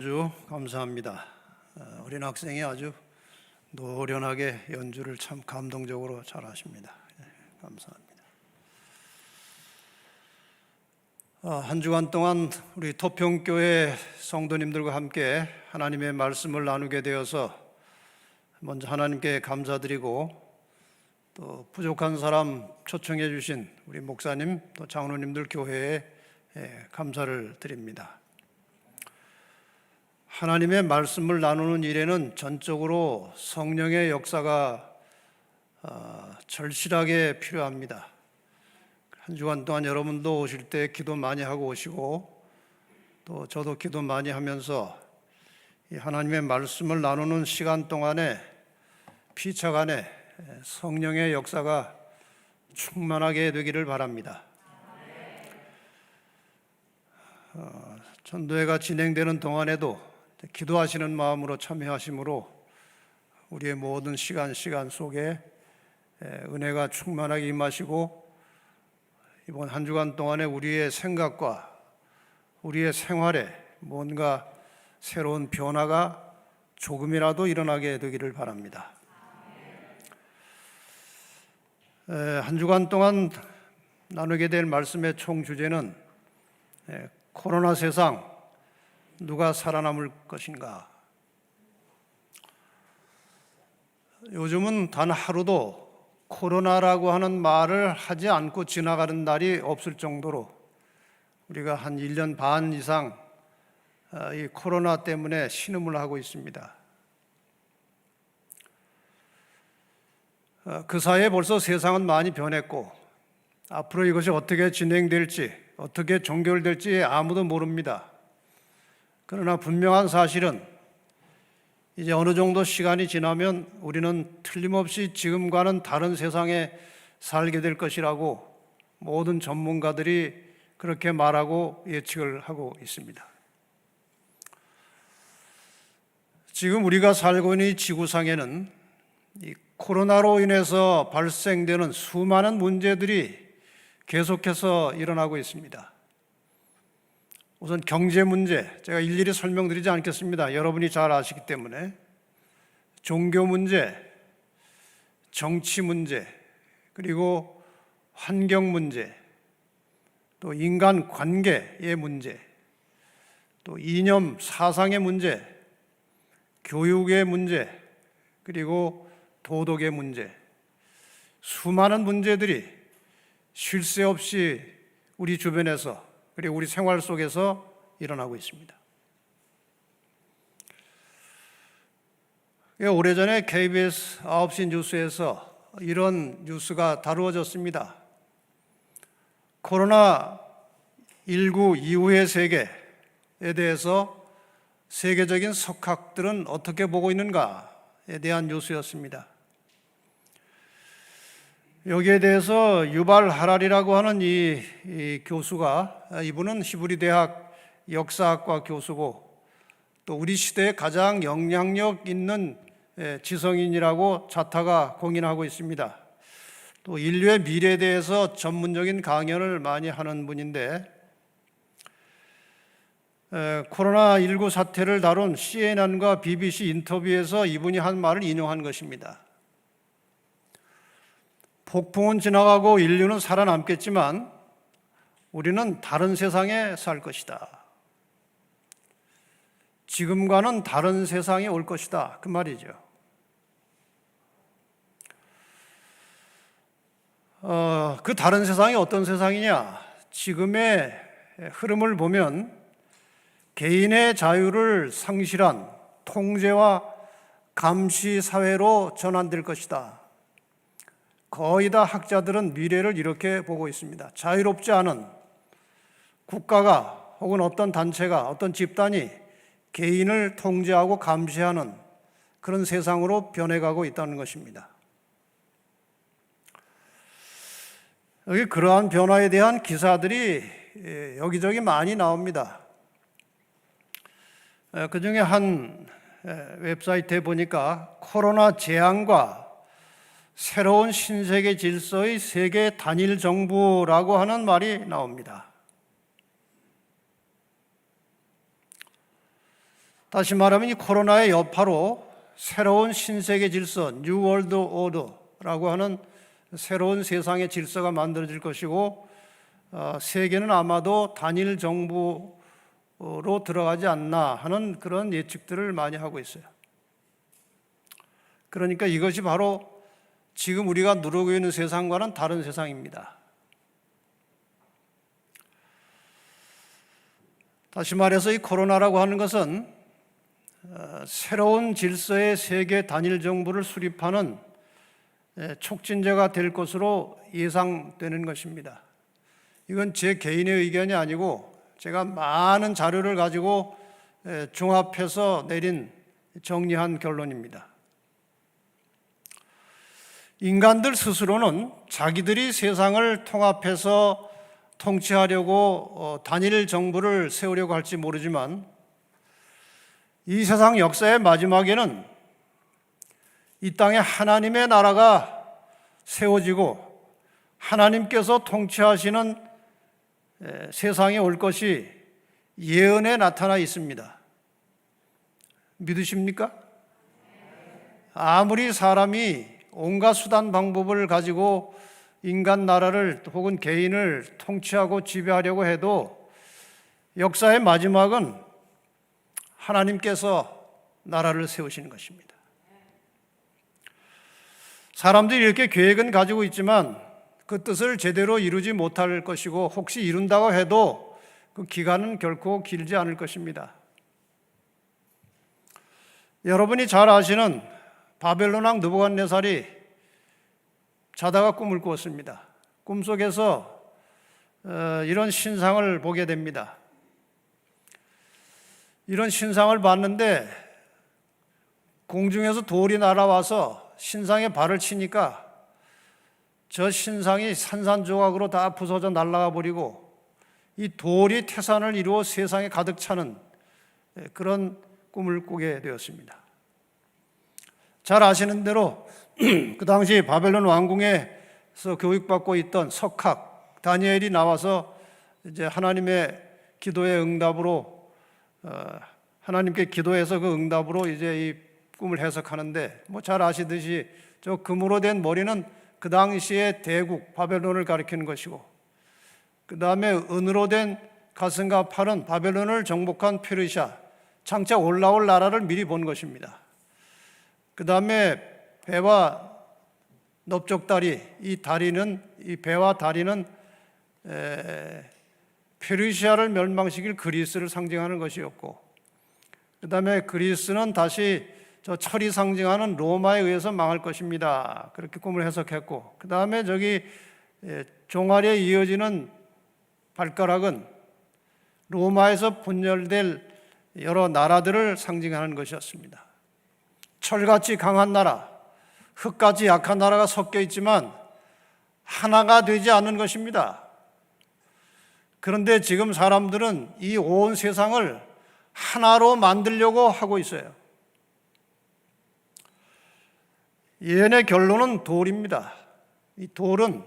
아주 감사합니다. 어린 학생이 아주 노련하게 연주를 참 감동적으로 잘하십니다. 감사합니다. 한 주간 동안 우리 토평교회 성도님들과 함께 하나님의 말씀을 나누게 되어서 먼저 하나님께 감사드리고 또 부족한 사람 초청해 주신 우리 목사님 또 장로님들 교회에 감사를 드립니다. 하나님의 말씀을 나누는 일에는 전적으로 성령의 역사가 절실하게 필요합니다. 한 주간 동안 여러분도 오실 때 기도 많이 하고 오시고 또 저도 기도 많이 하면서 이 하나님의 말씀을 나누는 시간 동안에 피차간에 성령의 역사가 충만하게 되기를 바랍니다. 전도회가 진행되는 동안에도 기도하시는 마음으로 참여하심으로 우리의 모든 시간 속에 은혜가 충만하게 임하시고 이번 한 주간 동안에 우리의 생각과 우리의 생활에 뭔가 새로운 변화가 조금이라도 일어나게 되기를 바랍니다. 한 주간 동안 나누게 될 말씀의 총 주제는 코로나 세상 누가 살아남을 것인가? 요즘은 단 하루도 코로나라고 하는 말을 하지 않고 지나가는 날이 없을 정도로 우리가 한 1년 반 이상 이 코로나 때문에 신음을 하고 있습니다. 그 사이에 벌써 세상은 많이 변했고 앞으로 이것이 어떻게 진행될지 어떻게 종결될지 아무도 모릅니다. 그러나 분명한 사실은 이제 어느 정도 시간이 지나면 우리는 틀림없이 지금과는 다른 세상에 살게 될 것이라고 모든 전문가들이 그렇게 말하고 예측을 하고 있습니다. 지금 우리가 살고 있는 이 지구상에는 이 코로나로 인해서 발생되는 수많은 문제들이 계속해서 일어나고 있습니다. 우선 경제 문제, 제가 일일이 설명드리지 않겠습니다. 여러분이 잘 아시기 때문에. 종교 문제, 정치 문제, 그리고 환경 문제, 또 인간 관계의 문제, 또 이념 사상의 문제, 교육의 문제, 그리고 도덕의 문제, 수많은 문제들이 쉴 새 없이 우리 주변에서 그리고 우리 생활 속에서 일어나고 있습니다. 오래전에 KBS 9시 뉴스에서 이런 뉴스가 다루어졌습니다. 코로나19 이후의 세계에 대해서 세계적인 석학들은 어떻게 보고 있는가에 대한 뉴스였습니다. 여기에 대해서 유발 하랄이라고 하는 이 교수가, 이분은 히브리 대학 역사학과 교수고 또 우리 시대에 가장 영향력 있는 지성인이라고 자타가 공인하고 있습니다. 또 인류의 미래에 대해서 전문적인 강연을 많이 하는 분인데 코로나19 사태를 다룬 CNN과 BBC 인터뷰에서 이분이 한 말을 인용한 것입니다. 폭풍은 지나가고 인류는 살아남겠지만 우리는 다른 세상에 살 것이다. 지금과는 다른 세상이 올 것이다. 그 말이죠. 그 다른 세상이 어떤 세상이냐? 지금의 흐름을 보면 개인의 자유를 상실한 통제와 감시 사회로 전환될 것이다. 거의 다 학자들은 미래를 이렇게 보고 있습니다. 자유롭지 않은 국가가 혹은 어떤 단체가 어떤 집단이 개인을 통제하고 감시하는 그런 세상으로 변해가고 있다는 것입니다. 여기 그러한 변화에 대한 기사들이 여기저기 많이 나옵니다. 그 중에 한 웹사이트에 보니까 코로나 재앙과 새로운 신세계 질서의 세계 단일 정부라고 하는 말이 나옵니다. 다시 말하면 이 코로나의 여파로 새로운 신세계 질서, 뉴 월드 오더라고 하는 새로운 세상의 질서가 만들어질 것이고, 세계는 아마도 단일 정부로 들어가지 않나 하는 그런 예측들을 많이 하고 있어요. 그러니까 이것이 바로 지금 우리가 누리고 있는 세상과는 다른 세상입니다. 다시 말해서 이 코로나라고 하는 것은 새로운 질서의 세계 단일 정부를 수립하는 촉진제가 될 것으로 예상되는 것입니다. 이건 제 개인의 의견이 아니고 제가 많은 자료를 가지고 종합해서 내린 정리한 결론입니다. 인간들 스스로는 자기들이 세상을 통합해서 통치하려고 단일 정부를 세우려고 할지 모르지만 이 세상 역사의 마지막에는 이 땅에 하나님의 나라가 세워지고 하나님께서 통치하시는 세상에 올 것이 예언에 나타나 있습니다. 믿으십니까? 아무리 사람이 온갖 수단 방법을 가지고 인간 나라를 혹은 개인을 통치하고 지배하려고 해도 역사의 마지막은 하나님께서 나라를 세우시는 것입니다. 사람들이 이렇게 계획은 가지고 있지만 그 뜻을 제대로 이루지 못할 것이고 혹시 이룬다고 해도 그 기간은 결코 길지 않을 것입니다. 여러분이 잘 아시는 바벨론 왕 느부갓네살이 자다가 꿈을 꾸었습니다. 꿈속에서 이런 신상을 보게 됩니다. 이런 신상을 봤는데 공중에서 돌이 날아와서 신상에 발을 치니까 저 신상이 산산조각으로 다 부서져 날아가 버리고 이 돌이 태산을 이루어 세상에 가득 차는 그런 꿈을 꾸게 되었습니다. 잘 아시는 대로 그 당시 바벨론 왕궁에서 교육받고 있던 석학 다니엘이 나와서 이제 하나님의 기도의 응답으로 하나님께 기도해서 그 응답으로 이제 이 꿈을 해석하는데 잘 아시듯이 저 금으로 된 머리는 그 당시의 대국 바벨론을 가리키는 것이고 그 다음에 은으로 된 가슴과 팔은 바벨론을 정복한 페르시아 장차 올라올 나라를 미리 본 것입니다. 그 다음에 배와 넓적다리, 이 배와 다리는 페르시아를 멸망시킬 그리스를 상징하는 것이었고, 그 다음에 그리스는 다시 저 철이 상징하는 로마에 의해서 망할 것입니다. 그렇게 꿈을 해석했고, 그 다음에 저기 종아리에 이어지는 발가락은 로마에서 분열될 여러 나라들을 상징하는 것이었습니다. 철같이 강한 나라, 흙같이 약한 나라가 섞여 있지만 하나가 되지 않는 것입니다. 그런데 지금 사람들은 이 온 세상을 하나로 만들려고 하고 있어요. 예언의 결론은 돌입니다. 이 돌은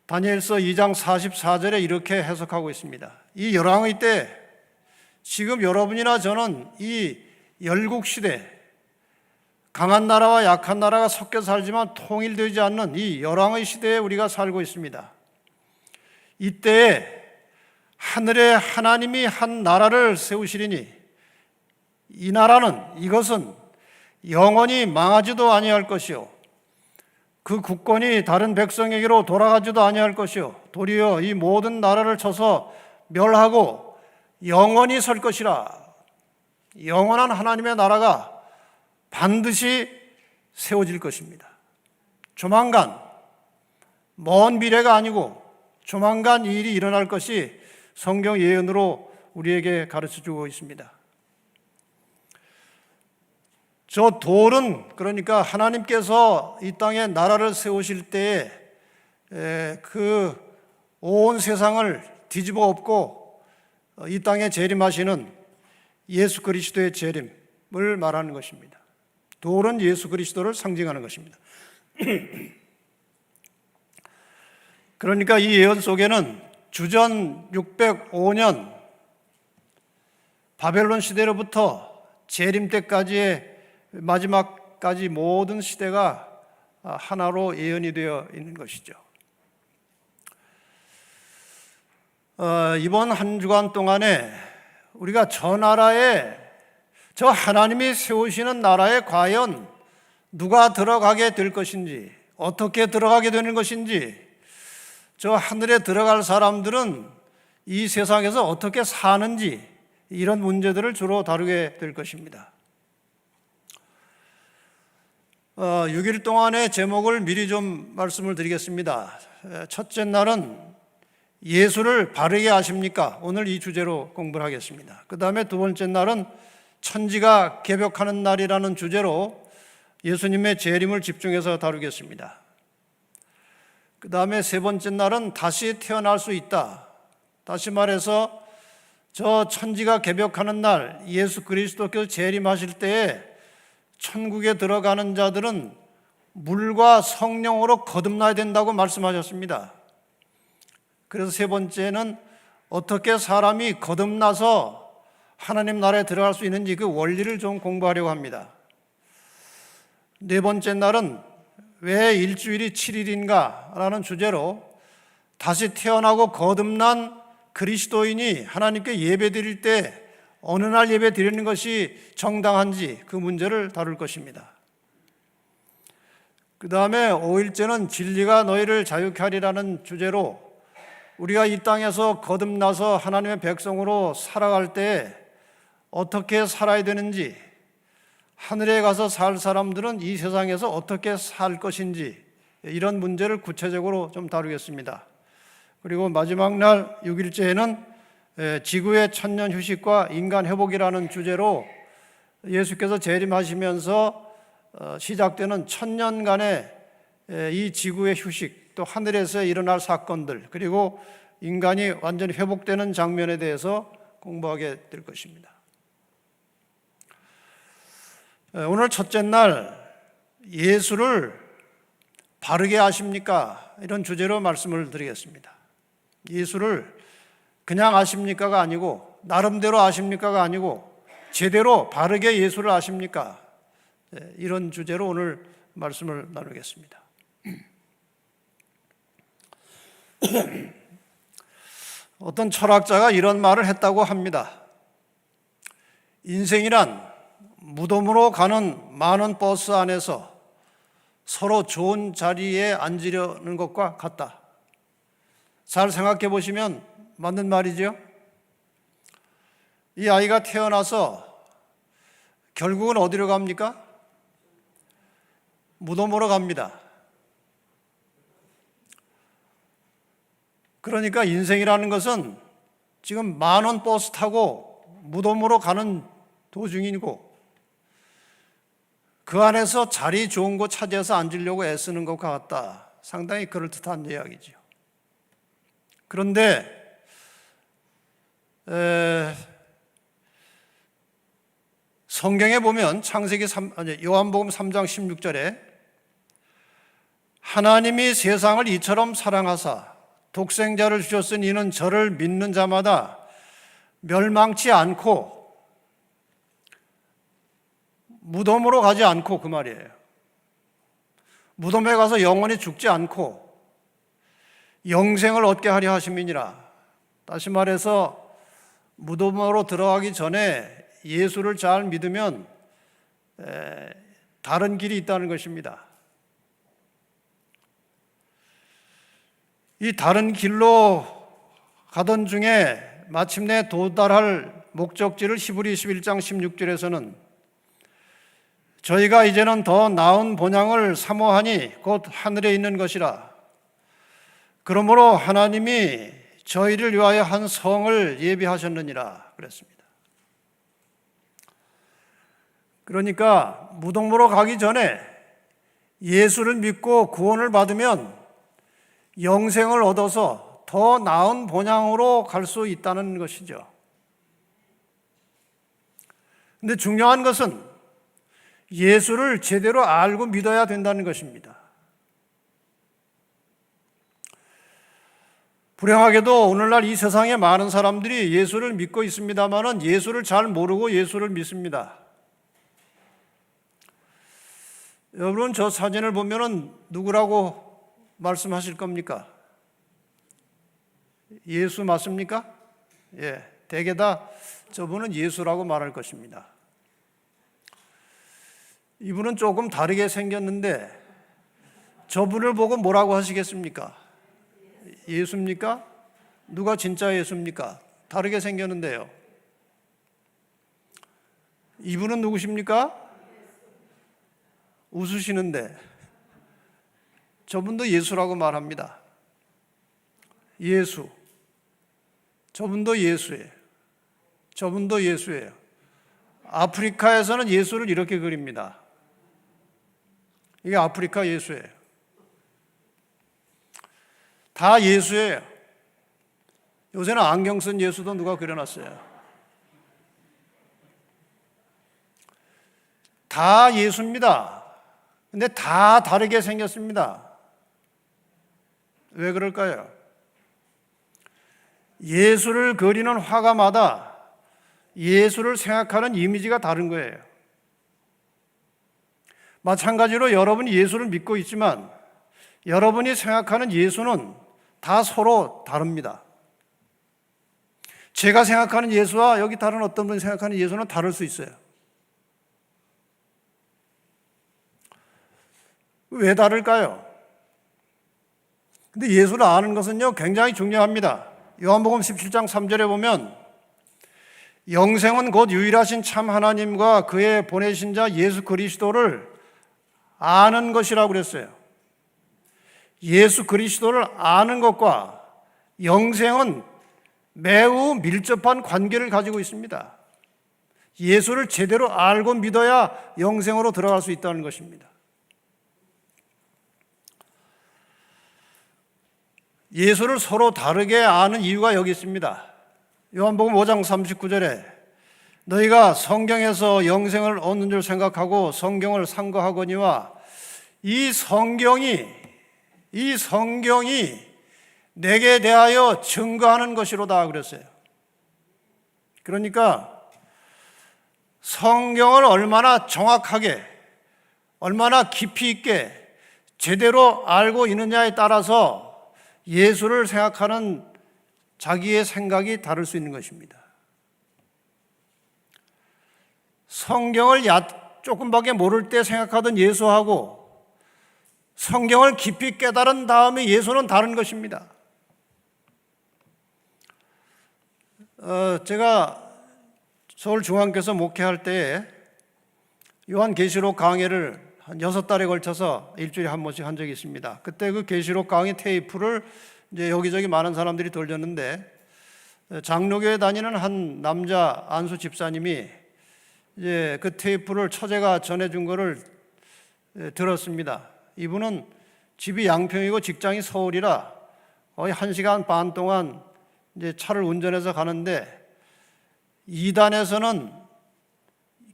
다니엘서 2장 44절에 이렇게 해석하고 있습니다. 이 열왕의 때 지금 여러분이나 저는 이 열국시대 강한 나라와 약한 나라가 섞여 살지만 통일되지 않는 이 열왕의 시대에 우리가 살고 있습니다. 이때에 하늘에 하나님이 한 나라를 세우시리니 이 나라는 이것은 영원히 망하지도 아니할 것이요 그 국권이 다른 백성에게로 돌아가지도 아니할 것이요 도리어 이 모든 나라를 쳐서 멸하고 영원히 설 것이라. 영원한 하나님의 나라가 반드시 세워질 것입니다. 조만간, 먼 미래가 아니고 조만간 이 일이 일어날 것이 성경 예언으로 우리에게 가르쳐주고 있습니다. 저 돌은 그러니까 하나님께서 이 땅에 나라를 세우실 때에 그 온 세상을 뒤집어 엎고 이 땅에 재림하시는 예수 그리스도의 재림을 말하는 것입니다. 돌은 예수 그리스도를 상징하는 것입니다. 그러니까 이 예언 속에는 주전 605년 바벨론 시대로부터 재림 때까지의 마지막까지 모든 시대가 하나로 예언이 되어 있는 것이죠. 이번 한 주간 동안에 우리가 저 나라에, 저 하나님이 세우시는 나라에 과연 누가 들어가게 될 것인지, 어떻게 들어가게 되는 것인지, 저 하늘에 들어갈 사람들은 이 세상에서 어떻게 사는지, 이런 문제들을 주로 다루게 될 것입니다. 6일 동안의 제목을 미리 좀 말씀을 드리겠습니다. 첫째 날은 예수를 바르게 아십니까? 오늘 이 주제로 공부를 하겠습니다. 그 다음에 두 번째 날은 천지가 개벽하는 날이라는 주제로 예수님의 재림을 집중해서 다루겠습니다. 그 다음에 세 번째 날은 다시 태어날 수 있다. 다시 말해서 저 천지가 개벽하는 날 예수 그리스도께서 재림하실 때에 천국에 들어가는 자들은 물과 성령으로 거듭나야 된다고 말씀하셨습니다. 그래서 세 번째는 어떻게 사람이 거듭나서 하나님 나라에 들어갈 수 있는지 그 원리를 좀 공부하려고 합니다. 네 번째 날은 왜 일주일이 7일인가 라는 주제로 다시 태어나고 거듭난 그리스도인이 하나님께 예배 드릴 때 어느 날 예배 드리는 것이 정당한지 그 문제를 다룰 것입니다. 그 다음에 5일째는 진리가 너희를 자유케 하리라는 주제로 우리가 이 땅에서 거듭나서 하나님의 백성으로 살아갈 때 어떻게 살아야 되는지, 하늘에 가서 살 사람들은 이 세상에서 어떻게 살 것인지, 이런 문제를 구체적으로 좀 다루겠습니다. 그리고 마지막 날 6일째에는 지구의 천년 휴식과 인간 회복이라는 주제로 예수께서 재림하시면서 시작되는 천년간의 이 지구의 휴식, 또 하늘에서 일어날 사건들, 그리고 인간이 완전히 회복되는 장면에 대해서 공부하게 될 것입니다. 오늘 첫째 날 예수를 바르게 아십니까? 이런 주제로 말씀을 드리겠습니다. 예수를 그냥 아십니까가 아니고, 나름대로 아십니까가 아니고, 제대로 바르게 예수를 아십니까? 이런 주제로 오늘 말씀을 나누겠습니다. 어떤 철학자가 이런 말을 했다고 합니다. 인생이란 무덤으로 가는 많은 버스 안에서 서로 좋은 자리에 앉으려는 것과 같다. 잘 생각해 보시면 맞는 말이죠. 이 아이가 태어나서 결국은 어디로 갑니까? 무덤으로 갑니다. 그러니까 인생이라는 것은 지금 만원 버스 타고 무덤으로 가는 도중이고, 그 안에서 자리 좋은 곳 찾아서 앉으려고 애쓰는 것과 같다. 상당히 그럴듯한 이야기죠. 그런데 성경에 보면 요한복음 3장 16절에 하나님이 세상을 이처럼 사랑하사 독생자를 주셨으니 이는 저를 믿는 자마다 멸망치 않고 무덤으로 가지 않고, 그 말이에요. 무덤에 가서 영원히 죽지 않고 영생을 얻게 하려 하심이니라. 다시 말해서 무덤으로 들어가기 전에 예수를 잘 믿으면 다른 길이 있다는 것입니다. 이 다른 길로 가던 중에 마침내 도달할 목적지를 히브리 11장 16절에서는 저희가 이제는 더 나은 본향을 사모하니 곧 하늘에 있는 것이라. 그러므로 하나님이 저희를 위하여 한 성을 예비하셨느니라 그랬습니다. 그러니까 무덤으로 가기 전에 예수를 믿고 구원을 받으면 영생을 얻어서 더 나은 본향으로 갈 수 있다는 것이죠. 그런데 중요한 것은 예수를 제대로 알고 믿어야 된다는 것입니다. 불행하게도 오늘날 이 세상에 많은 사람들이 예수를 믿고 있습니다마는 예수를 잘 모르고 예수를 믿습니다. 여러분, 저 사진을 보면은 누구라고 말씀하실 겁니까? 예수 맞습니까? 예, 대개 다 저분은 예수라고 말할 것입니다. 이분은 조금 다르게 생겼는데 저분을 보고 뭐라고 하시겠습니까? 예수입니까? 누가 진짜 예수입니까? 다르게 생겼는데요. 이분은 누구십니까? 웃으시는데 저분도 예수라고 말합니다. 예수. 저분도 예수예요. 저분도 예수예요. 아프리카에서는 예수를 이렇게 그립니다. 이게 아프리카 예수예요. 다 예수예요. 요새는 안경 쓴 예수도 누가 그려놨어요. 다 예수입니다. 근데 다 다르게 생겼습니다. 왜 그럴까요? 예수를 그리는 화가마다 예수를 생각하는 이미지가 다른 거예요. 마찬가지로 여러분이 예수를 믿고 있지만 여러분이 생각하는 예수는 다 서로 다릅니다. 제가 생각하는 예수와 여기 다른 어떤 분이 생각하는 예수는 다를 수 있어요. 왜 다를까요? 근데 예수를 아는 것은요, 굉장히 중요합니다. 요한복음 17장 3절에 보면 영생은 곧 유일하신 참 하나님과 그의 보내신 자 예수 그리스도를 아는 것이라고 그랬어요. 예수 그리스도를 아는 것과 영생은 매우 밀접한 관계를 가지고 있습니다. 예수를 제대로 알고 믿어야 영생으로 들어갈 수 있다는 것입니다. 예수를 서로 다르게 아는 이유가 여기 있습니다. 요한복음 5장 39절에 너희가 성경에서 영생을 얻는 줄 생각하고 성경을 상고하거니와 이 성경이 내게 대하여 증거하는 것이로다 그랬어요. 그러니까 성경을 얼마나 정확하게, 얼마나 깊이 있게 제대로 알고 있느냐에 따라서 예수를 생각하는 자기의 생각이 다를 수 있는 것입니다. 성경을 조금밖에 모를 때 생각하던 예수하고 성경을 깊이 깨달은 다음에 예수는 다른 것입니다. 제가 서울중앙교에서 목회할 때에 요한계시록 강의를 한 6달에 걸쳐서 일주일에 한 번씩 한 적이 있습니다. 그때 그 계시록 강의 테이프를 이제 여기저기 많은 사람들이 돌렸는데 장로교에 다니는 한 남자 안수 집사님이 이제 그 테이프를 처제가 전해준 거를 들었습니다. 이분은 집이 양평이고 직장이 서울이라 거의 1시간 반 동안 이제 차를 운전해서 가는데 2단에서는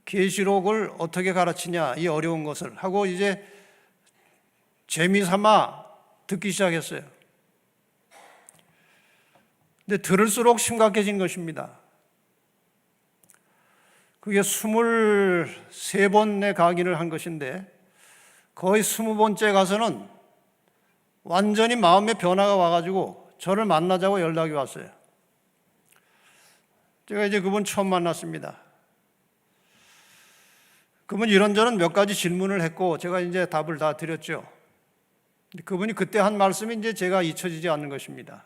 계시록을 어떻게 가르치냐, 이 어려운 것을 하고 이제 재미삼아 듣기 시작했어요. 근데 들을수록 심각해진 것입니다. 그게 23번의 강의를 한 것인데 거의 20번째 가서는 완전히 마음의 변화가 와가지고 저를 만나자고 연락이 왔어요. 제가 이제 그분 처음 만났습니다. 그분 이런저런 몇 가지 질문을 했고 제가 이제 답을 다 드렸죠. 그분이 그때 한 말씀이 이제 제가 잊혀지지 않는 것입니다.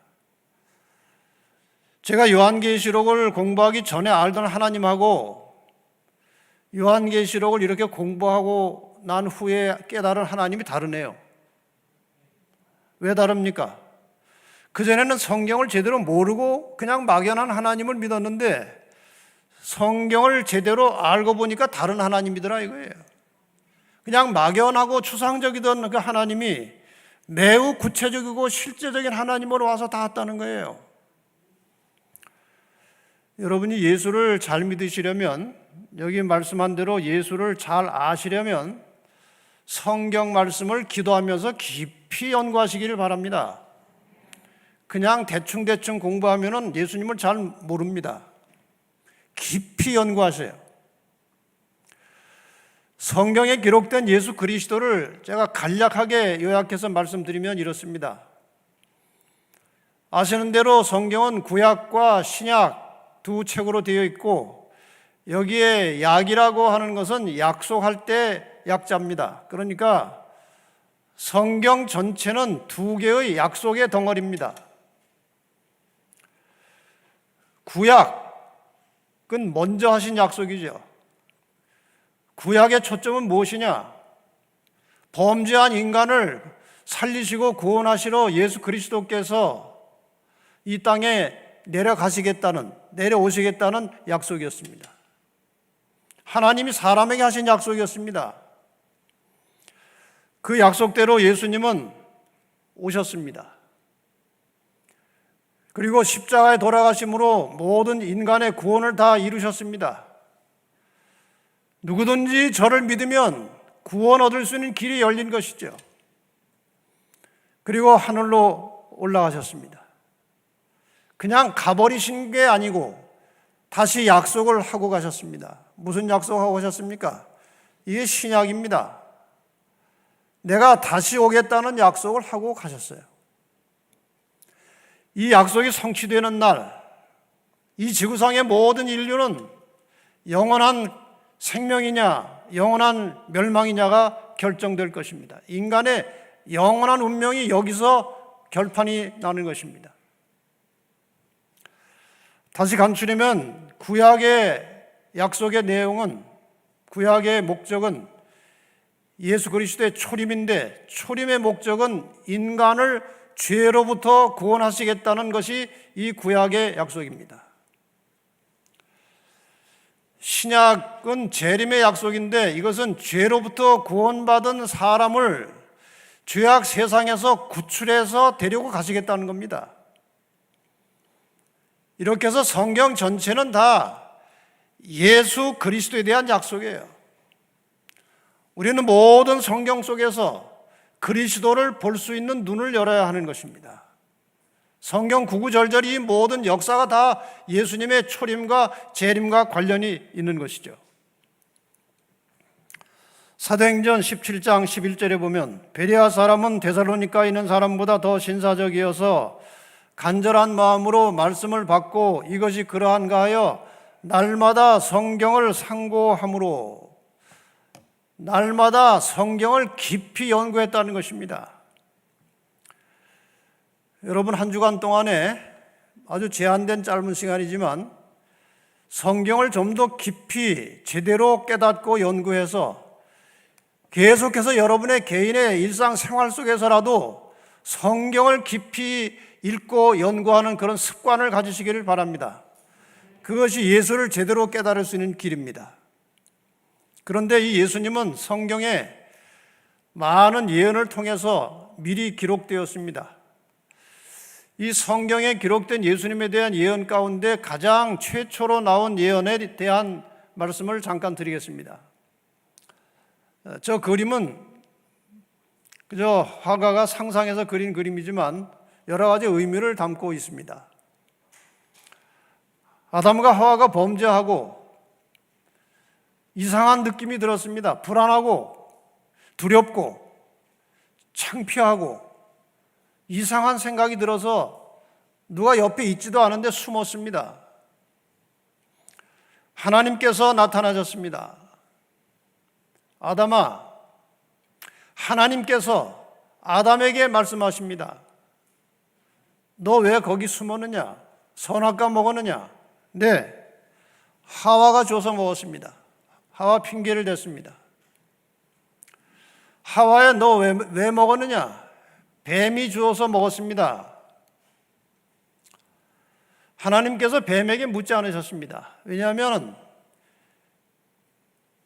제가 요한계시록을 공부하기 전에 알던 하나님하고 요한계시록을 이렇게 공부하고 난 후에 깨달은 하나님이 다르네요. 왜 다릅니까? 그전에는 성경을 제대로 모르고 그냥 막연한 하나님을 믿었는데 성경을 제대로 알고 보니까 다른 하나님이더라 이거예요. 그냥 막연하고 추상적이던 그 하나님이 매우 구체적이고 실제적인 하나님으로 와서 닿았다는 거예요. 여러분이 예수를 잘 믿으시려면, 여기 말씀한 대로 예수를 잘 아시려면 성경 말씀을 기도하면서 깊이 연구하시기를 바랍니다. 그냥 대충대충 공부하면 예수님을 잘 모릅니다. 깊이 연구하세요. 성경에 기록된 예수 그리스도를 제가 간략하게 요약해서 말씀드리면 이렇습니다. 아시는 대로 성경은 구약과 신약 두 책으로 되어 있고, 여기에 약이라고 하는 것은 약속할 때 약자입니다. 그러니까 성경 전체는 두 개의 약속의 덩어리입니다. 구약은 먼저 하신 약속이죠. 구약의 초점은 무엇이냐? 범죄한 인간을 살리시고 구원하시러 예수 그리스도께서 이 땅에 내려오시겠다는 약속이었습니다. 하나님이 사람에게 하신 약속이었습니다. 그 약속대로 예수님은 오셨습니다. 그리고 십자가에 돌아가심으로 모든 인간의 구원을 다 이루셨습니다. 누구든지 저를 믿으면 구원 얻을 수 있는 길이 열린 것이죠. 그리고 하늘로 올라가셨습니다. 그냥 가버리신 게 아니고 다시 약속을 하고 가셨습니다. 무슨 약속하고 가셨습니까? 이게 신약입니다. 내가 다시 오겠다는 약속을 하고 가셨어요. 이 약속이 성취되는 날, 이 지구상의 모든 인류는 영원한 생명이냐, 영원한 멸망이냐가 결정될 것입니다. 인간의 영원한 운명이 여기서 결판이 나는 것입니다. 다시 감추려면 구약의 약속의 내용은, 구약의 목적은 예수 그리스도의 초림인데, 초림의 목적은 인간을 죄로부터 구원하시겠다는 것이 이 구약의 약속입니다. 신약은 재림의 약속인데, 이것은 죄로부터 구원받은 사람을 죄악 세상에서 구출해서 데리고 가시겠다는 겁니다. 이렇게 해서 성경 전체는 다 예수 그리스도에 대한 약속이에요. 우리는 모든 성경 속에서 그리스도를 볼 수 있는 눈을 열어야 하는 것입니다. 성경 구구절절이 이 모든 역사가 다 예수님의 초림과 재림과 관련이 있는 것이죠. 사도행전 17장 11절에 보면, 베레아 사람은 데살로니가에 있는 사람보다 더 신사적이어서 간절한 마음으로 말씀을 받고 이것이 그러한가 하여 날마다 성경을 상고함으로, 날마다 성경을 깊이 연구했다는 것입니다. 여러분, 한 주간 동안에 아주 제한된 짧은 시간이지만 성경을 좀 더 깊이 제대로 깨닫고 연구해서 계속해서 여러분의 개인의 일상생활 속에서라도 성경을 깊이 읽고 연구하는 그런 습관을 가지시기를 바랍니다. 그것이 예수를 제대로 깨달을 수 있는 길입니다. 그런데 이 예수님은 성경에 많은 예언을 통해서 미리 기록되었습니다. 이 성경에 기록된 예수님에 대한 예언 가운데 가장 최초로 나온 예언에 대한 말씀을 잠깐 드리겠습니다. 저 그림은 그저 화가가 상상해서 그린 그림이지만 여러 가지 의미를 담고 있습니다. 아담과 하와가 범죄하고 이상한 느낌이 들었습니다. 불안하고 두렵고 창피하고 이상한 생각이 들어서 누가 옆에 있지도 않은데 숨었습니다. 하나님께서 나타나셨습니다. 아담아, 하나님께서 아담에게 말씀하십니다. 너 왜 거기 숨었느냐? 선악과 먹었느냐? 네, 하와가 줘서 먹었습니다. 하와 핑계를 댔습니다. 하와야, 너 왜 먹었느냐? 뱀이 주어서 먹었습니다. 하나님께서 뱀에게 묻지 않으셨습니다. 왜냐하면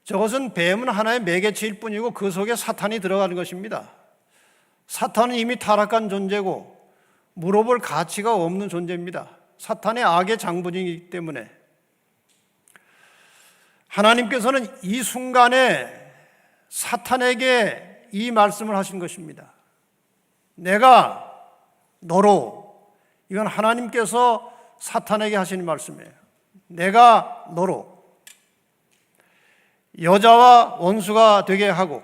저것은, 뱀은 하나의 매개체일 뿐이고 그 속에 사탄이 들어가는 것입니다. 사탄은 이미 타락한 존재고 물어볼 가치가 없는 존재입니다. 사탄의 악의 장본이기 때문에. 하나님께서는 이 순간에 사탄에게 이 말씀을 하신 것입니다. 내가 너로 이건 하나님께서 사탄에게 하시는 말씀이에요. 내가 너로 여자와 원수가 되게 하고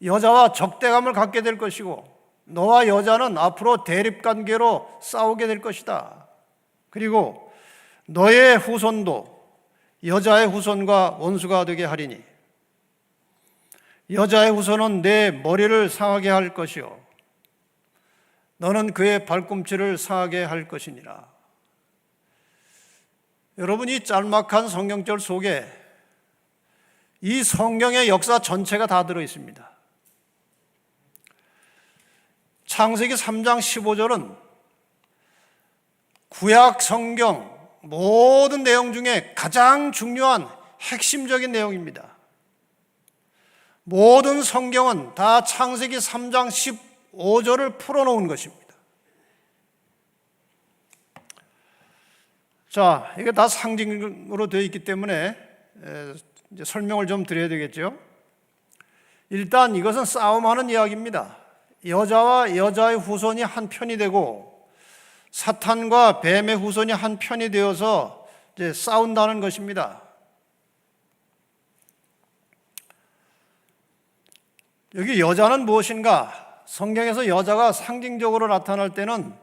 여자와 적대감을 갖게 될 것이고 너와 여자는 앞으로 대립관계로 싸우게 될 것이다. 그리고 너의 후손도 여자의 후손과 원수가 되게 하리니 여자의 후손은 내 머리를 상하게 할 것이요 너는 그의 발꿈치를 상하게 할 것이니라. 여러분, 이 짤막한 성경절 속에 이 성경의 역사 전체가 다 들어 있습니다. 창세기 3장 15절은 구약 성경 모든 내용 중에 가장 중요한 핵심적인 내용입니다. 모든 성경은 다 창세기 3장 15절을 풀어놓은 것입니다. 자, 이게 다 상징으로 되어 있기 때문에 이제 설명을 좀 드려야 되겠죠. 일단 이것은 싸움하는 이야기입니다. 여자와 여자의 후손이 한 편이 되고 사탄과 뱀의 후손이 한 편이 되어서 이제 싸운다는 것입니다. 여기 여자는 무엇인가? 성경에서 여자가 상징적으로 나타날 때는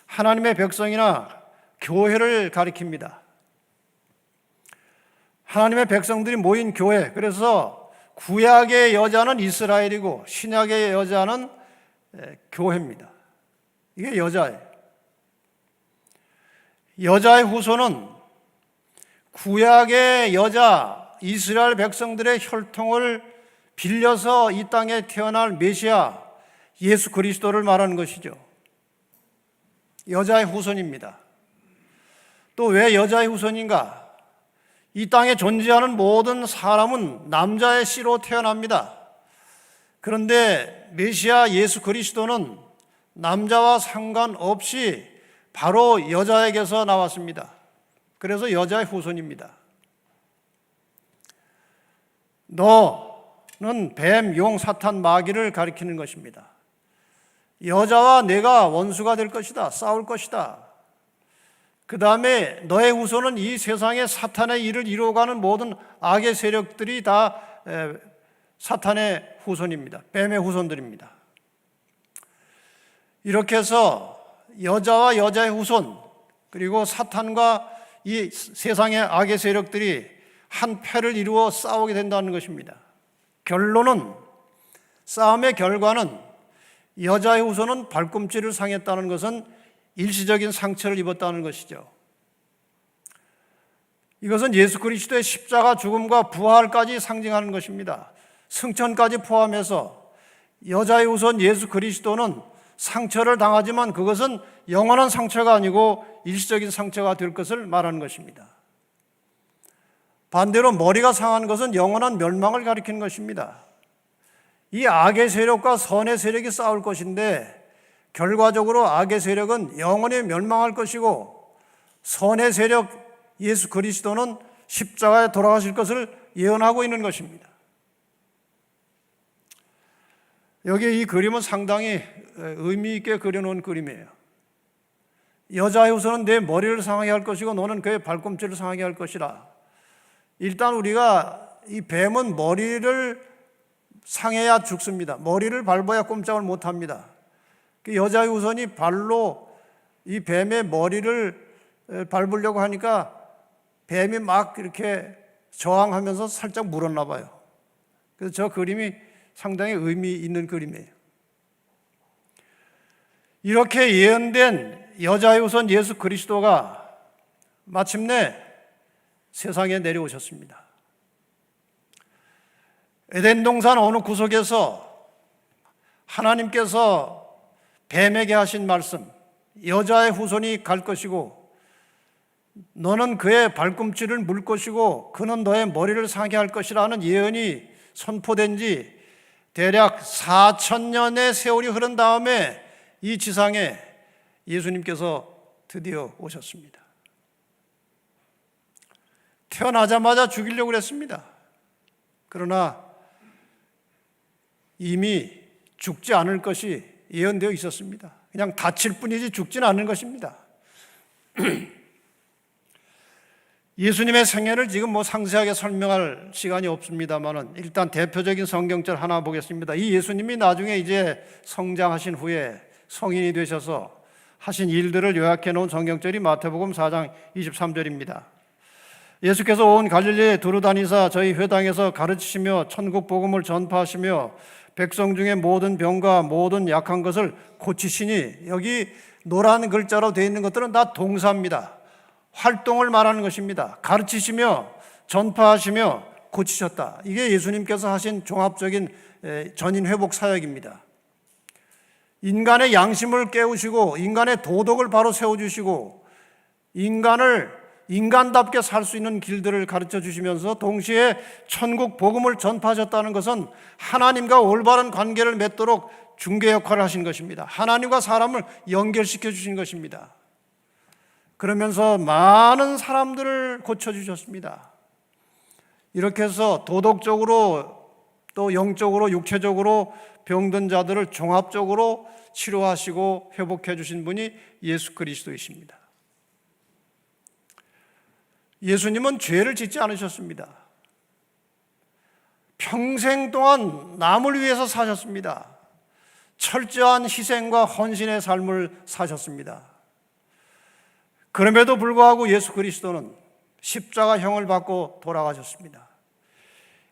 하나님의 백성이나 교회를 가리킵니다. 하나님의 백성들이 모인 교회, 그래서 구약의 여자는 이스라엘이고 신약의 여자는 교회입니다. 이게 여자예요. 여자의 후손은 구약의 여자 이스라엘 백성들의 혈통을 빌려서 이 땅에 태어날 메시아 예수 그리스도를 말하는 것이죠. 여자의 후손입니다. 또 왜 여자의 후손인가? 이 땅에 존재하는 모든 사람은 남자의 씨로 태어납니다. 그런데 메시아 예수 그리스도는 남자와 상관없이 바로 여자에게서 나왔습니다. 그래서 여자의 후손입니다. 너는 뱀, 용, 사탄, 마귀를 가리키는 것입니다. 여자와 내가 원수가 될 것이다. 싸울 것이다. 그 다음에 너의 후손은 이 세상에 사탄의 일을 이루어가는 모든 악의 세력들이 다 사탄의 후손입니다. 뱀의 후손들입니다. 이렇게 해서 여자와 여자의 후손 그리고 사탄과 이 세상의 악의 세력들이 한 패를 이루어 싸우게 된다는 것입니다. 결론은 싸움의 결과는 여자의 후손은 발꿈치를 상했다는 것은 일시적인 상처를 입었다는 것이죠. 이것은 예수 그리스도의 십자가 죽음과 부활까지 상징하는 것입니다. 승천까지 포함해서 여자의 후손 예수 그리스도는 상처를 당하지만 그것은 영원한 상처가 아니고 일시적인 상처가 될 것을 말하는 것입니다. 반대로 머리가 상한 것은 영원한 멸망을 가리키는 것입니다. 이 악의 세력과 선의 세력이 싸울 것인데 결과적으로 악의 세력은 영원히 멸망할 것이고 선의 세력 예수 그리스도는 십자가에 돌아가실 것을 예언하고 있는 것입니다. 여기 이 그림은 상당히 의미 있게 그려놓은 그림이에요. 여자의 후손은 내 머리를 상하게 할 것이고 너는 그의 발꿈치를 상하게 할 것이라. 일단 우리가 이 뱀은 머리를 상해야 죽습니다. 머리를 밟아야 꼼짝을 못합니다. 여자의 후손이 발로 이 뱀의 머리를 밟으려고 하니까 뱀이 막 이렇게 저항하면서 살짝 물었나 봐요. 그래서 저 그림이 상당히 의미 있는 그림이에요. 이렇게 예언된 여자의 후손 예수 그리스도가 마침내 세상에 내려오셨습니다. 에덴 동산 어느 구석에서 하나님께서 뱀에게 하신 말씀, 여자의 후손이 갈 것이고 너는 그의 발꿈치를 물 것이고 그는 너의 머리를 상하게 할 것이라는 예언이 선포된 지 대략 4,000년의 세월이 흐른 다음에 이 지상에 예수님께서 드디어 오셨습니다. 태어나자마자 죽이려고 했습니다. 그러나 이미 죽지 않을 것이 예언되어 있었습니다. 그냥 다칠 뿐이지 죽지는 않는 것입니다. 예수님의 생애를 지금 상세하게 설명할 시간이 없습니다만은 일단 대표적인 성경절 하나 보겠습니다. 이 예수님이 나중에 이제 성장하신 후에 성인이 되셔서 하신 일들을 요약해 놓은 성경절이 마태복음 4장 23절입니다. 예수께서 온 갈릴리에 두루다니사 저희 회당에서 가르치시며 천국 복음을 전파하시며 백성 중에 모든 병과 모든 약한 것을 고치시니, 여기 노란 글자로 되어 있는 것들은 다 동사입니다. 활동을 말하는 것입니다. 가르치시며 전파하시며 고치셨다. 이게 예수님께서 하신 종합적인 전인 회복 사역입니다. 인간의 양심을 깨우시고 인간의 도덕을 바로 세워주시고 인간을 인간답게 살 수 있는 길들을 가르쳐 주시면서 동시에 천국 복음을 전파하셨다는 것은 하나님과 올바른 관계를 맺도록 중개 역할을 하신 것입니다. 하나님과 사람을 연결시켜 주신 것입니다. 그러면서 많은 사람들을 고쳐주셨습니다. 이렇게 해서 도덕적으로 또 영적으로 육체적으로 병든 자들을 종합적으로 치료하시고 회복해 주신 분이 예수 그리스도이십니다. 예수님은 죄를 짓지 않으셨습니다. 평생 동안 남을 위해서 사셨습니다. 철저한 희생과 헌신의 삶을 사셨습니다. 그럼에도 불구하고 예수 그리스도는 십자가형을 받고 돌아가셨습니다.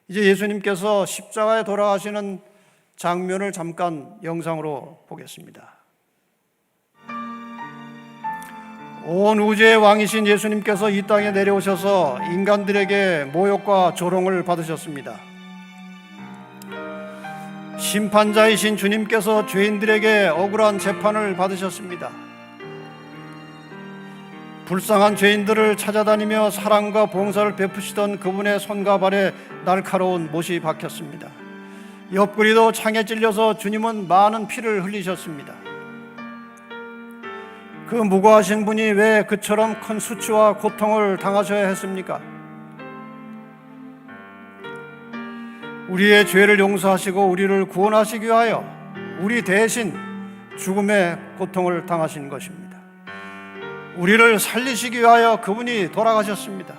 이제 예수님께서 십자가에 돌아가시는 장면을 잠깐 영상으로 보겠습니다. 온 우주의 왕이신 예수님께서 이 땅에 내려오셔서 인간들에게 모욕과 조롱을 받으셨습니다. 심판자이신 주님께서 죄인들에게 억울한 재판을 받으셨습니다. 불쌍한 죄인들을 찾아다니며 사랑과 봉사를 베푸시던 그분의 손과 발에 날카로운 못이 박혔습니다. 옆구리도 창에 찔려서 주님은 많은 피를 흘리셨습니다. 그 무고하신 분이 왜 그처럼 큰 수치와 고통을 당하셔야 했습니까? 우리의 죄를 용서하시고 우리를 구원하시기 위하여 우리 대신 죽음의 고통을 당하신 것입니다. 우리를 살리시기 위하여 그분이 돌아가셨습니다.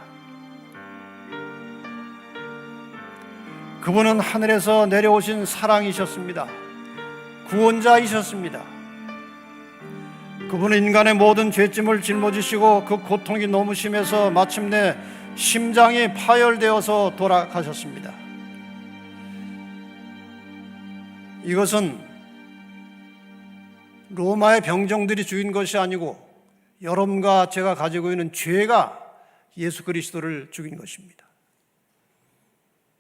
그분은 하늘에서 내려오신 사랑이셨습니다. 구원자이셨습니다. 그분은 인간의 모든 죄짐을 짊어지시고 그 고통이 너무 심해서 마침내 심장이 파열되어서 돌아가셨습니다. 이것은 로마의 병정들이 죽인 것이 아니고 여러분과 제가 가지고 있는 죄가 예수 그리스도를 죽인 것입니다.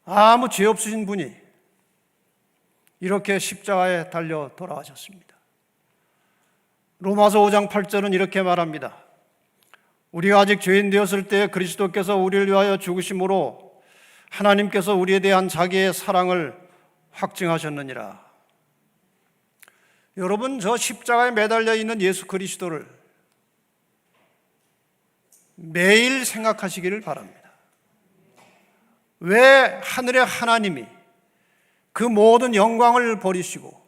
아무 죄 없으신 분이 이렇게 십자가에 달려 돌아가셨습니다. 로마서 5장 8절은 이렇게 말합니다. 우리가 아직 죄인 되었을 때 그리스도께서 우리를 위하여 죽으심으로 하나님께서 우리에 대한 자기의 사랑을 확증하셨느니라. 여러분, 저 십자가에 매달려 있는 예수 그리스도를 매일 생각하시기를 바랍니다. 왜 하늘의 하나님이 그 모든 영광을 버리시고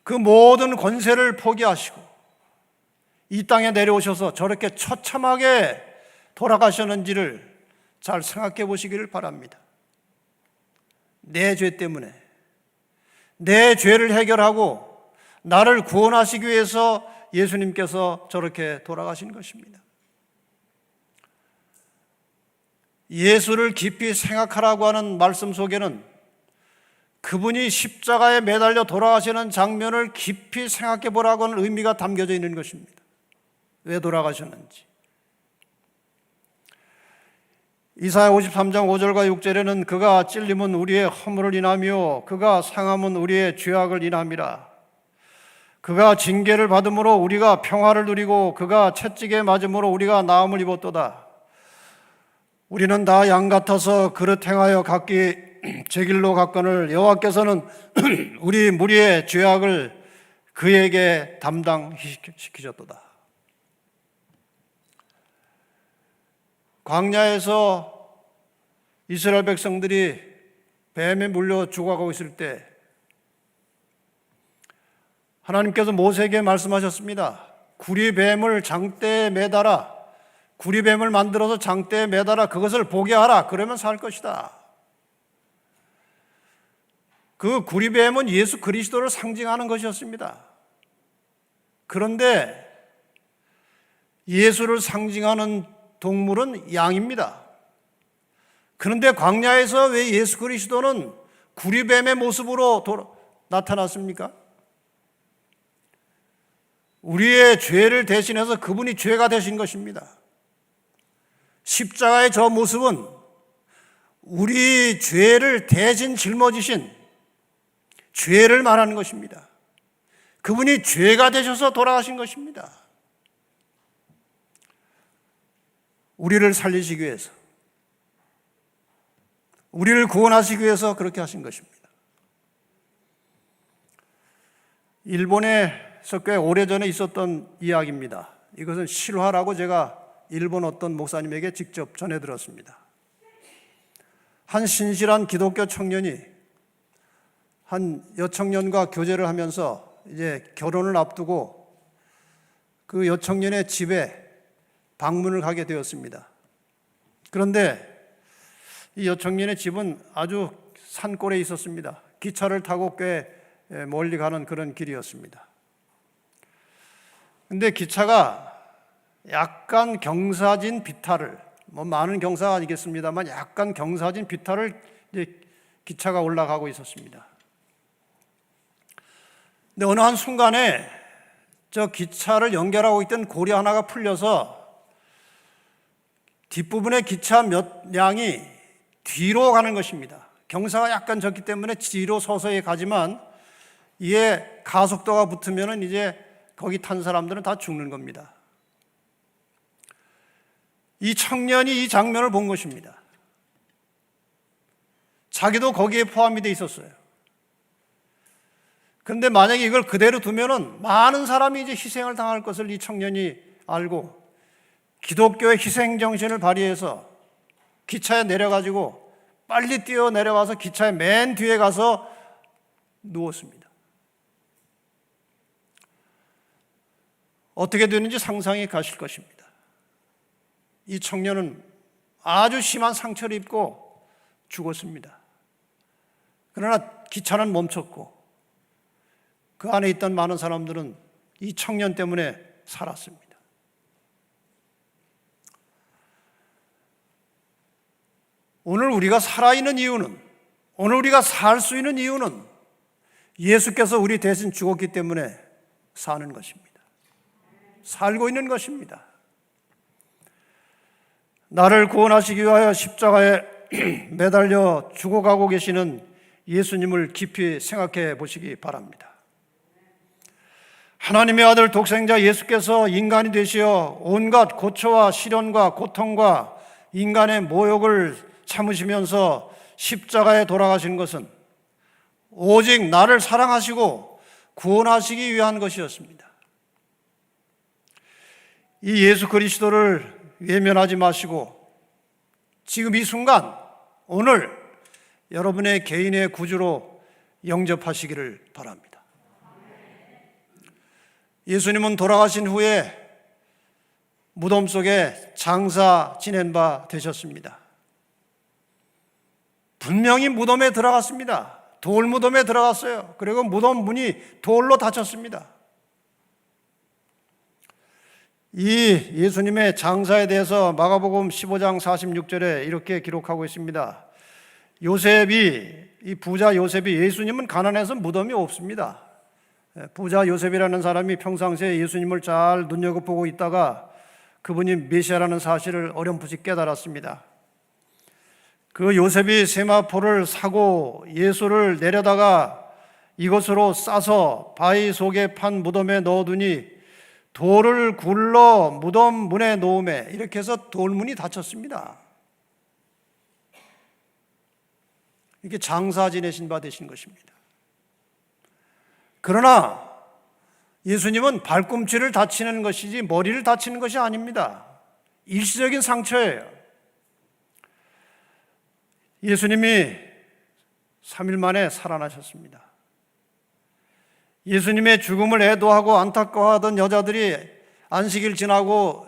그 모든 권세를 포기하시고 이 땅에 내려오셔서 저렇게 처참하게 돌아가셨는지를 잘 생각해 보시기를 바랍니다. 내 죄 때문에, 내 죄를 해결하고 나를 구원하시기 위해서 예수님께서 저렇게 돌아가신 것입니다. 예수를 깊이 생각하라고 하는 말씀 속에는 그분이 십자가에 매달려 돌아가시는 장면을 깊이 생각해 보라고 하는 의미가 담겨져 있는 것입니다. 왜 돌아가셨는지. 이사야 53장 5절과 6절에는 그가 찔림은 우리의 허물을 인하며 그가 상함은 우리의 죄악을 인함이라. 그가 징계를 받음으로 우리가 평화를 누리고 그가 채찍에 맞음으로 우리가 나음을 입었도다. 우리는 다 양 같아서 그릇 행하여 각기 제 길로 갔거늘 여호와께서는 우리 무리의 죄악을 그에게 담당시키셨도다. 광야에서 이스라엘 백성들이 뱀에 물려 죽어가고 있을 때 하나님께서 모세에게 말씀하셨습니다. 구리뱀을 장대에 매달아, 구리뱀을 만들어서 장대에 매달아 그것을 보게 하라. 그러면 살 것이다. 그 구리뱀은 예수 그리스도를 상징하는 것이었습니다. 그런데 예수를 상징하는 동물은 양입니다. 그런데 광야에서 왜 예수 그리스도는 구리뱀의 모습으로 나타났습니까? 우리의 죄를 대신해서 그분이 죄가 되신 것입니다. 십자가의 저 모습은 우리 죄를 대신 짊어지신 죄를 말하는 것입니다. 그분이 죄가 되셔서 돌아가신 것입니다. 우리를 살리시기 위해서, 우리를 구원하시기 위해서 그렇게 하신 것입니다. 일본에서 꽤 오래전에 있었던 이야기입니다. 이것은 실화라고 제가 일본 어떤 목사님에게 직접 전해 들었습니다. 한 신실한 기독교 청년이 한 여청년과 교제를 하면서 이제 결혼을 앞두고 그 여청년의 집에 방문을 가게 되었습니다. 그런데 이 여청년의 집은 아주 산골에 있었습니다. 기차를 타고 꽤 멀리 가는 그런 길이었습니다. 근데 기차가 약간 경사진 비탈을, 많은 경사가 아니겠습니다만 약간 경사진 비탈을 이제 기차가 올라가고 있었습니다. 근데 어느 한 순간에 저 기차를 연결하고 있던 고리 하나가 풀려서 뒷부분의 기차 몇 량이 뒤로 가는 것입니다. 경사가 약간 졌기 때문에 뒤로 서서히 가지만 이에 가속도가 붙으면 이제 거기 탄 사람들은 다 죽는 겁니다. 이 청년이 이 장면을 본 것입니다. 자기도 거기에 포함이 돼 있었어요. 그런데 만약에 이걸 그대로 두면은 많은 사람이 이제 희생을 당할 것을 이 청년이 알고 기독교의 희생 정신을 발휘해서 기차에 내려가지고 빨리 뛰어 내려가서 기차의 맨 뒤에 가서 누웠습니다. 어떻게 되는지 상상이 가실 것입니다. 이 청년은 아주 심한 상처를 입고 죽었습니다. 그러나 기차는 멈췄고 그 안에 있던 많은 사람들은 이 청년 때문에 살았습니다. 오늘 우리가 살아있는 이유는, 오늘 우리가 살 수 있는 이유는 예수께서 우리 대신 죽었기 때문에 사는 것입니다. 살고 있는 것입니다. 나를 구원하시기 위하여 십자가에 매달려 죽어가고 계시는 예수님을 깊이 생각해 보시기 바랍니다. 하나님의 아들 독생자 예수께서 인간이 되시어 온갖 고초와 시련과 고통과 인간의 모욕을 참으시면서 십자가에 돌아가신 것은 오직 나를 사랑하시고 구원하시기 위한 것이었습니다. 이 예수 그리스도를 외면하지 마시고 지금 이 순간 오늘 여러분의 개인의 구주로 영접하시기를 바랍니다. 예수님은 돌아가신 후에 무덤 속에 장사 지낸 바 되셨습니다. 분명히 무덤에 들어갔습니다. 돌 무덤에 들어갔어요. 그리고 무덤 문이 돌로 닫혔습니다. 이 예수님의 장사에 대해서 마가복음 15장 46절에 이렇게 기록하고 있습니다. 이 부자 요셉이, 예수님은 가난해서 무덤이 없습니다. 부자 요셉이라는 사람이 평상시에 예수님을 잘 눈여겨보고 있다가 그분이 메시아라는 사실을 어렴풋이 깨달았습니다. 그 요셉이 세마포를 사고 예수를 내려다가 이것으로 싸서 바위 속에 판 무덤에 넣어두니 돌을 굴러 무덤 문에 놓음에, 이렇게 해서 돌문이 닫혔습니다. 이게 장사 지내신 바 되신 것입니다. 그러나 예수님은 발꿈치를 다치는 것이지 머리를 다치는 것이 아닙니다. 일시적인 상처예요. 예수님이 3일 만에 살아나셨습니다. 예수님의 죽음을 애도하고 안타까워하던 여자들이 안식일 지나고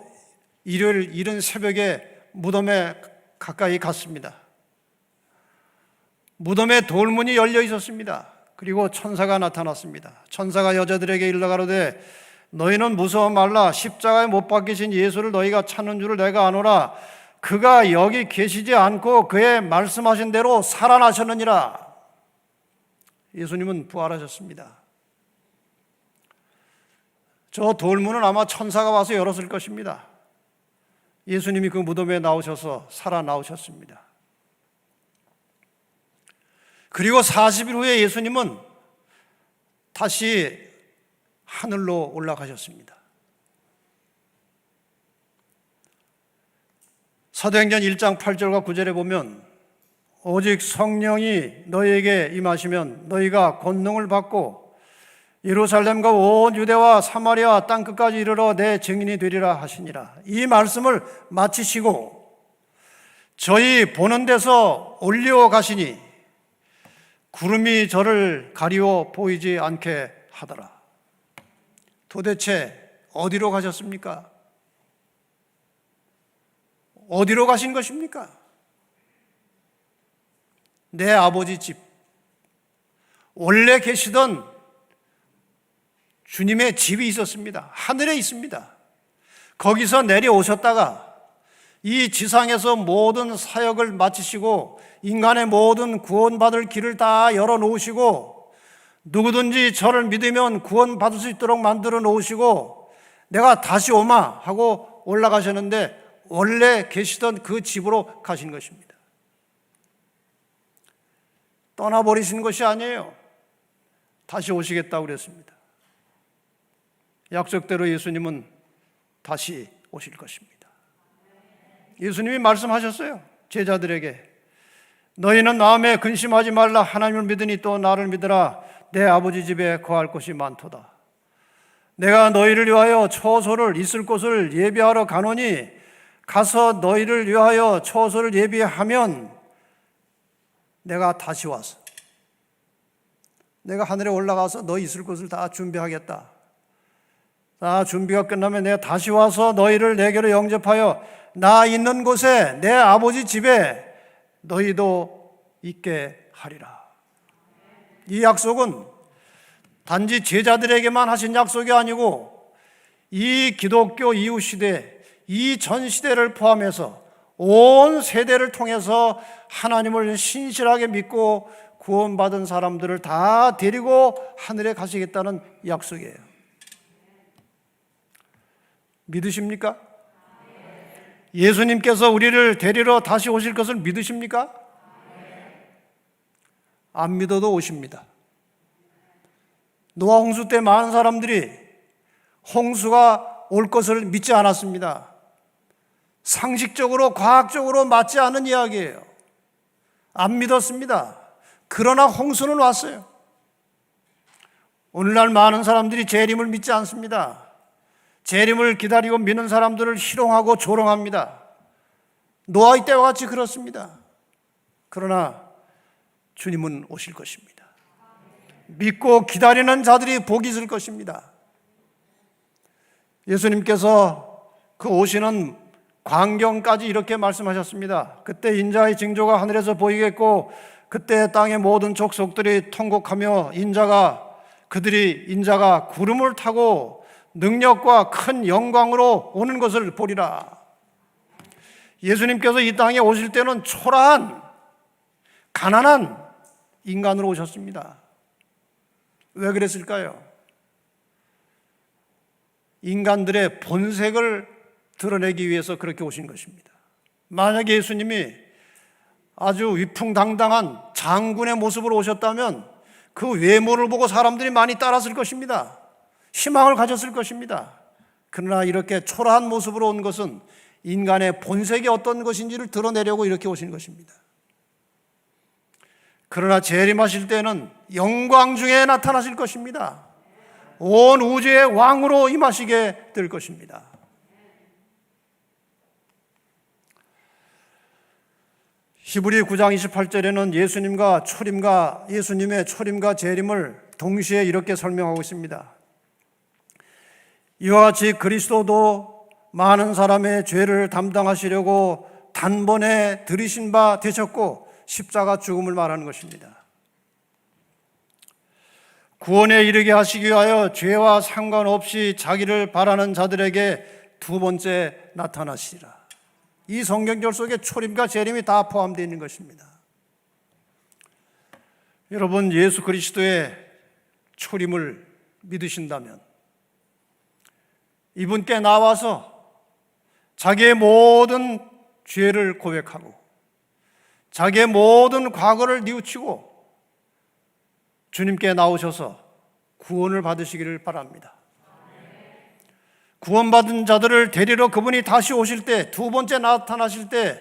일요일 이른 새벽에 무덤에 가까이 갔습니다. 무덤에 돌문이 열려 있었습니다. 그리고 천사가 나타났습니다. 천사가 여자들에게 일러 가로되 너희는 무서워 말라. 십자가에 못 박히신 예수를 너희가 찾는 줄을 내가 아노라. 그가 여기 계시지 않고 그의 말씀하신 대로 살아나셨느니라. 예수님은 부활하셨습니다. 저 돌문은 아마 천사가 와서 열었을 것입니다. 예수님이 그 무덤에 나오셔서 살아나오셨습니다. 그리고 40일 후에 예수님은 다시 하늘로 올라가셨습니다. 사도행전 1장 8절과 9절에 보면 오직 성령이 너희에게 임하시면 너희가 권능을 받고 예루살렘과 온 유대와 사마리아 땅끝까지 이르러 내 증인이 되리라 하시니라. 이 말씀을 마치시고 저희 보는 데서 올려 가시니 구름이 저를 가리워 보이지 않게 하더라. 도대체 어디로 가셨습니까? 어디로 가신 것입니까? 내 아버지 집, 원래 계시던 주님의 집이 있었습니다. 하늘에 있습니다. 거기서 내려오셨다가 이 지상에서 모든 사역을 마치시고 인간의 모든 구원받을 길을 다 열어놓으시고 누구든지 저를 믿으면 구원받을 수 있도록 만들어 놓으시고 내가 다시 오마 하고 올라가셨는데 원래 계시던 그 집으로 가신 것입니다. 떠나버리신 것이 아니에요. 다시 오시겠다고 그랬습니다. 약속대로 예수님은 다시 오실 것입니다. 예수님이 말씀하셨어요. 제자들에게 너희는 마음에 근심하지 말라. 하나님을 믿으니 또 나를 믿으라. 내 아버지 집에 거할 곳이 많도다. 내가 너희를 위하여 처소를 있을 곳을 예비하러 가노니 가서 너희를 위하여 처소를 예비하면 내가 다시 와서 내가 하늘에 올라가서 너희 있을 곳을 다 준비하겠다. 다 준비가 끝나면 내가 다시 와서 너희를 내게로 영접하여 나 있는 곳에 내 아버지 집에 너희도 있게 하리라. 이 약속은 단지 제자들에게만 하신 약속이 아니고 이 기독교 이후 시대, 이 전 시대를 포함해서 온 세대를 통해서 하나님을 신실하게 믿고 구원받은 사람들을 다 데리고 하늘에 가시겠다는 약속이에요. 믿으십니까? 예수님께서 우리를 데리러 다시 오실 것을 믿으십니까? 안 믿어도 오십니다. 노아 홍수 때 많은 사람들이 홍수가 올 것을 믿지 않았습니다. 상식적으로 과학적으로 맞지 않은 이야기예요. 안 믿었습니다. 그러나 홍수는 왔어요. 오늘날 많은 사람들이 재림을 믿지 않습니다. 재림을 기다리고 믿는 사람들을 희롱하고 조롱합니다. 노아의 때와 같이 그렇습니다. 그러나 주님은 오실 것입니다. 믿고 기다리는 자들이 복이 있을 것입니다. 예수님께서 그 오시는 광경까지 이렇게 말씀하셨습니다. 그때 인자의 징조가 하늘에서 보이겠고 그때 땅의 모든 족속들이 통곡하며 인자가 구름을 타고 능력과 큰 영광으로 오는 것을 보리라. 예수님께서 이 땅에 오실 때는 초라한 가난한 인간으로 오셨습니다. 왜 그랬을까요? 인간들의 본색을 드러내기 위해서 그렇게 오신 것입니다. 만약에 예수님이 아주 위풍당당한 장군의 모습으로 오셨다면 그 외모를 보고 사람들이 많이 따랐을 것입니다. 희망을 가졌을 것입니다. 그러나 이렇게 초라한 모습으로 온 것은 인간의 본색이 어떤 것인지를 드러내려고 이렇게 오신 것입니다. 그러나 재림하실 때는 영광 중에 나타나실 것입니다. 온 우주의 왕으로 임하시게 될 것입니다. 히브리 9장 28절에는 예수님의 초림과 재림을 동시에 이렇게 설명하고 있습니다. 이와 같이 그리스도도 많은 사람의 죄를 담당하시려고 단번에 들이신 바 되셨고 십자가 죽음을 말하는 것입니다. 구원에 이르게 하시기 위하여 죄와 상관없이 자기를 바라는 자들에게 두 번째 나타나시리라. 이 성경절 속에 초림과 재림이 다 포함되어 있는 것입니다. 여러분, 예수 그리스도의 초림을 믿으신다면 이분께 나와서 자기의 모든 죄를 고백하고 자기의 모든 과거를 뉘우치고 주님께 나오셔서 구원을 받으시기를 바랍니다. 구원받은 자들을 데리러 그분이 다시 오실 때, 두 번째 나타나실 때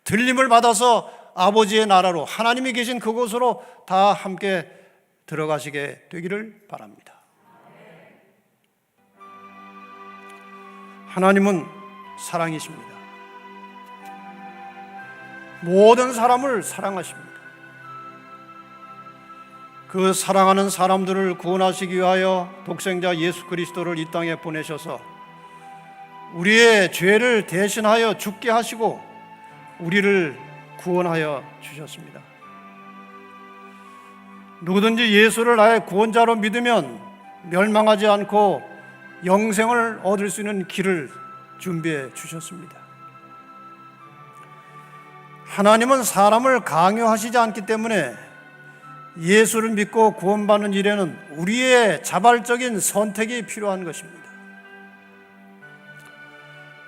들림을 받아서 아버지의 나라로, 하나님이 계신 그곳으로 다 함께 들어가시게 되기를 바랍니다. 하나님은 사랑이십니다. 모든 사람을 사랑하십니다. 그 사랑하는 사람들을 구원하시기 위하여 독생자 예수 그리스도를 이 땅에 보내셔서 우리의 죄를 대신하여 죽게 하시고 우리를 구원하여 주셨습니다. 누구든지 예수를 나의 구원자로 믿으면 멸망하지 않고 영생을 얻을 수 있는 길을 준비해 주셨습니다. 하나님은 사람을 강요하시지 않기 때문에 예수를 믿고 구원받는 일에는 우리의 자발적인 선택이 필요한 것입니다.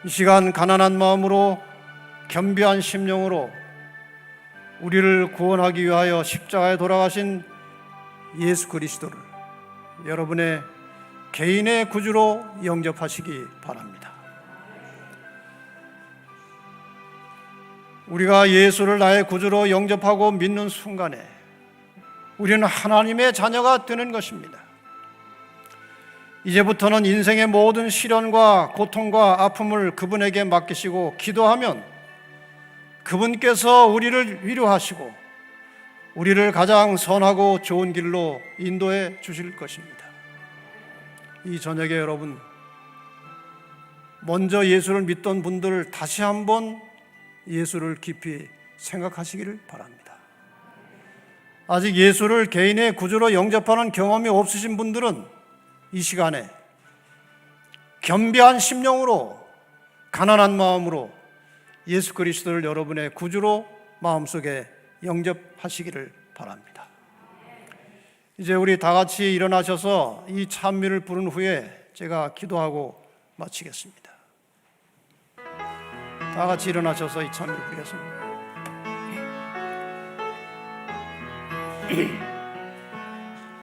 이 시간 가난한 마음으로 겸비한 심령으로 우리를 구원하기 위하여 십자가에 돌아가신 예수 그리스도를 여러분의 개인의 구주로 영접하시기 바랍니다. 우리가 예수를 나의 구주로 영접하고 믿는 순간에 우리는 하나님의 자녀가 되는 것입니다. 이제부터는 인생의 모든 시련과 고통과 아픔을 그분에게 맡기시고 기도하면 그분께서 우리를 위로하시고 우리를 가장 선하고 좋은 길로 인도해 주실 것입니다. 이 저녁에 여러분, 먼저 예수를 믿던 분들 다시 한번 예수를 깊이 생각하시기를 바랍니다. 아직 예수를 개인의 구주로 영접하는 경험이 없으신 분들은 이 시간에 겸비한 심령으로 가난한 마음으로 예수 그리스도를 여러분의 구주로 마음속에 영접하시기를 바랍니다. 이제 우리 다 같이 일어나셔서 이 찬미를 부른 후에 제가 기도하고 마치겠습니다. 다 같이 일어나셔서 이 찬미를 부르겠습니다.